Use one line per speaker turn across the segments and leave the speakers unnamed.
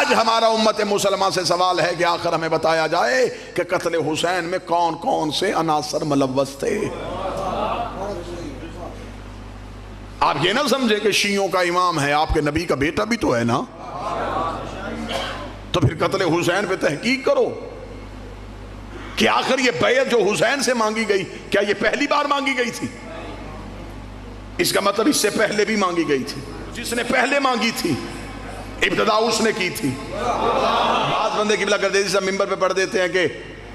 آج ہمارا امت مسلمہ سے سوال ہے کہ آخر ہمیں بتایا جائے کہ قتل حسین میں کون کون سے عناصر ملوث تھے۔ آپ یہ نہ سمجھے کہ شیعوں کا امام ہے، آپ کے نبی کا بیٹا بھی تو ہے نا، تو پھر قتل حسین پہ تحقیق کرو کہ آخر یہ بیعت جو حسین سے مانگی گئی کیا یہ پہلی بار مانگی گئی تھی؟ اس کا مطلب اس سے پہلے بھی مانگی گئی تھی۔ جس نے پہلے مانگی تھی ابتدا اس نے کی تھی۔ بعض بندے قبلہ گردیزی سے ممبر پہ پڑھ دیتے ہیں کہ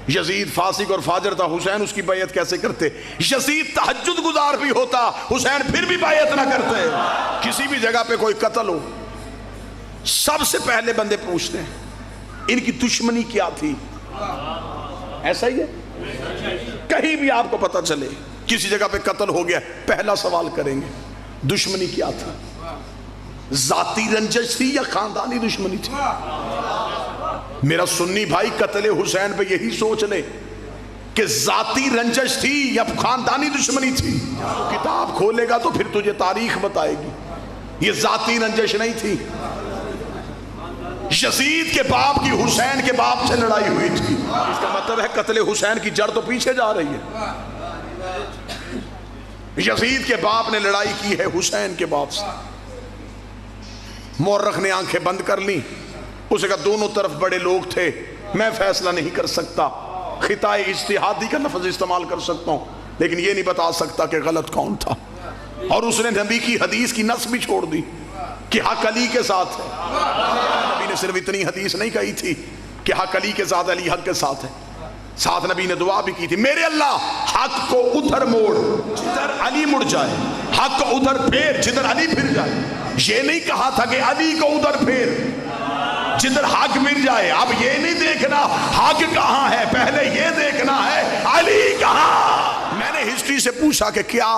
یزید فاسق اور فاجر تھا، حسین اس کی بیعت کیسے کرتے؟ یزید تہجد گزار بھی ہوتا، حسین پھر بھی بیعت نہ کرتے۔ کسی بھی جگہ پہ کوئی قتل ہو، سب سے پہلے بندے پوچھتے ہیں ان کی دشمنی کیا تھی؟ ایسا ہی ہے؟ کہیں بھی آپ کو پتہ چلے کسی جگہ پہ قتل ہو گیا، پہلا سوال کریں گے دشمنی کیا تھی؟ ذاتی رنجش تھی یا خاندانی دشمنی تھی؟ میرا سنی بھائی قتل حسین پہ یہی سوچ لے کہ ذاتی رنجش تھی یا خاندانی دشمنی تھی۔ کتاب کھولے گا تو پھر تجھے تاریخ بتائے گی، یہ ذاتی رنجش نہیں تھی۔ یزید کے باپ کی حسین کے باپ سے لڑائی ہوئی تھی، اس کا مطلب ہے قتل حسین کی جڑ تو پیچھے جا رہی ہے۔ یزید کے باپ نے لڑائی کی ہے حسین کے باپ سے۔ مورخ نے آنکھیں بند کر لیں، اسے کہا دونوں طرف بڑے لوگ تھے، میں فیصلہ نہیں کر سکتا، خطۂ اجتہادی کا لفظ استعمال کر سکتا ہوں لیکن یہ نہیں بتا سکتا کہ غلط کون تھا۔ اور اس نے نبی کی حدیث کی نص بھی چھوڑ دی کہ حق علی کے ساتھ ہے۔ نبی نے صرف اتنی حدیث نہیں کہی تھی کہ حق علی کے ساتھ، علی حق کے ساتھ ہے، ساتھ نبی نے دعا بھی کی تھی، میرے اللہ حق کو ادھر موڑ جدھر علی مڑ جائے، حق کو ادھر پھیر جدھر علی پھر جائے۔ یہ نہیں کہا تھا کہ علی کو ادھر پھیر جدھر حق مل جائے۔ اب یہ نہیں دیکھنا حق کہاں ہے، پہلے یہ دیکھنا ہے علی کہاں۔ میں نے ہسٹری سے پوچھا کہ کیا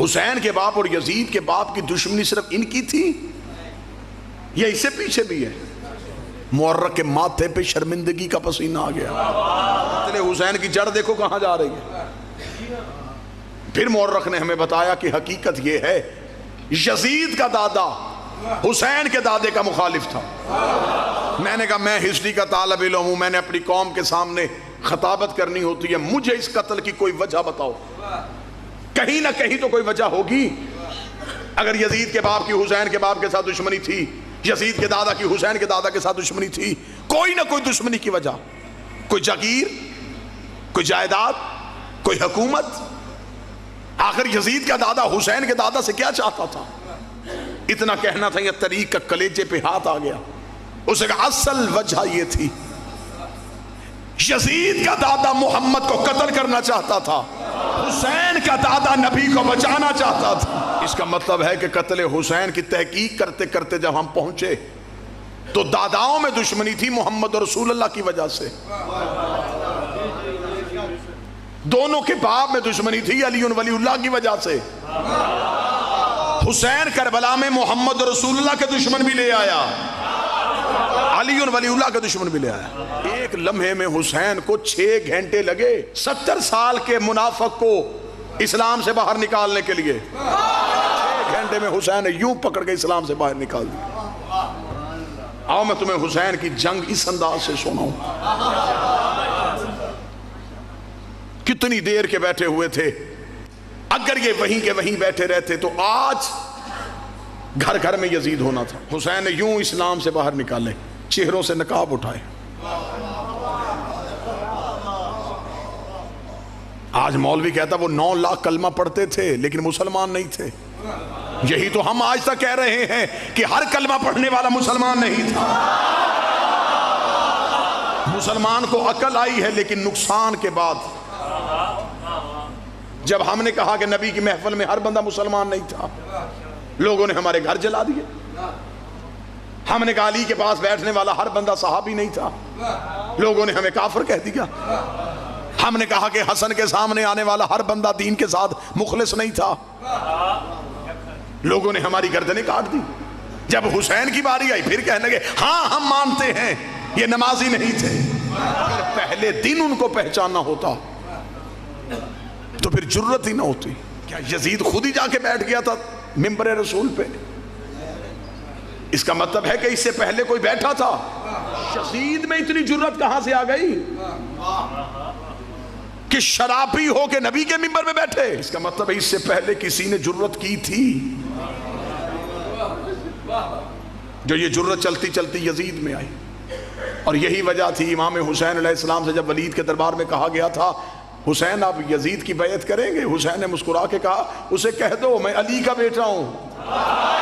حسین کے باپ اور یزید کے باپ کی دشمنی صرف ان کی تھی یا اس سے پیچھے بھی ہے؟ مورخ کے ماتھے پہ شرمندگی کا پسینہ آ گیا۔ قتل حسین کی جڑ دیکھو کہاں جا رہی ہے۔ پھر مورخ نے ہمیں بتایا کہ حقیقت یہ ہے یزید کا دادا حسین کے دادے کا مخالف تھا۔ میں نے کہا میں ہسٹری کا طالب علم ہوں، میں نے اپنی قوم کے سامنے خطابت کرنی ہوتی ہے، مجھے اس قتل کی کوئی وجہ بتاؤ، کہیں نہ کہیں تو کوئی وجہ ہوگی۔ اگر یزید کے باپ کی حسین کے باپ کے ساتھ دشمنی تھی، یزید کے دادا کی حسین کے دادا کے ساتھ دشمنی تھی، کوئی نہ کوئی دشمنی کی وجہ، کوئی جاگیر، کوئی جائیداد، کوئی حکومت۔ آخر یزید کا دادا حسین کے دادا سے کیا چاہتا تھا؟ اتنا کہنا تھا یہ طریق کا کلیجے پہ ہاتھ آ گیا۔ اسے کہا اصل وجہ یہ تھی یزید کا دادا محمد کو قتل کرنا چاہتا تھا، حسین کا دادا نبی کو بچانا چاہتا تھا۔ اس کا مطلب ہے کہ قتل حسین کی تحقیق کرتے کرتے جب ہم پہنچے تو داداؤں میں دشمنی تھی محمد رسول اللہ کی وجہ سے، دونوں کے باپ میں دشمنی تھی علی ولی اللہ کی وجہ سے۔ حسین کربلا میں محمد رسول اللہ کے دشمن بھی لے آیا، علی ولی اللہ کے دشمن بھی لے آیا۔ ایک لمحے میں حسین کو 6 گھنٹے لگے 70 سال کے منافق کو اسلام سے باہر نکالنے کے لیے۔ 6 گھنٹے میں حسین نے یوں پکڑ کے اسلام سے باہر نکال دیا۔ آؤ میں تمہیں حسین کی جنگ اس انداز سے سناؤں۔ کتنی دیر کے بیٹھے ہوئے تھے، اگر یہ وہیں کے وہیں بیٹھے رہتے تو آج گھر گھر میں یزید ہونا تھا۔ حسین نے یوں اسلام سے باہر نکالے، چہروں سے نقاب اٹھائے۔ آج مولوی کہتا وہ 9 لاکھ کلمہ پڑھتے تھے لیکن مسلمان نہیں تھے۔ یہی تو ہم آج تک کہہ رہے ہیں کہ ہر کلمہ پڑھنے والا مسلمان نہیں تھا۔ مسلمان کو عقل آئی ہے لیکن نقصان کے بعد۔ جب ہم نے کہا کہ نبی کی محفل میں ہر بندہ مسلمان نہیں تھا، لوگوں نے ہمارے گھر جلا دیے۔ ہم نے کہا علی کے پاس بیٹھنے والا ہر بندہ صحابی نہیں تھا، لوگوں نے ہمیں کافر کہہ دیا۔ ہم نے کہا کہ حسن کے سامنے آنے والا ہر بندہ دین کے ساتھ مخلص نہیں تھا، لوگوں نے ہماری گردنیں کاٹ دی۔ جب حسین کی باری آئی پھر کہنے لگے ہاں ہم مانتے ہیں یہ نمازی نہیں تھے۔ اگر پہلے دن ان کو پہچاننا ہوتا تو پھر جرت ہی نہ ہوتی۔ کیا یزید خود ہی جا کے بیٹھ گیا تھا ممبر رسول پہ؟ اس کا مطلب ہے کہ اس سے پہلے کوئی بیٹھا تھا۔ یزید میں اتنی جرت کہاں سے آ گئی کہ شرابی ہو کے نبی کے منبر میں بیٹھے؟ اس کا مطلب ہے اس سے پہلے کسی نے جرت کی تھی، جو یہ جرت چلتی چلتی یزید میں آئی۔ اور یہی وجہ تھی امام حسین علیہ السلام سے جب ولید کے دربار میں کہا گیا تھا حسین آپ یزید کی بیعت کریں گے؟ حسین نے مسکرا کے کہا اسے کہہ دو میں علی کا بیٹا ہوں۔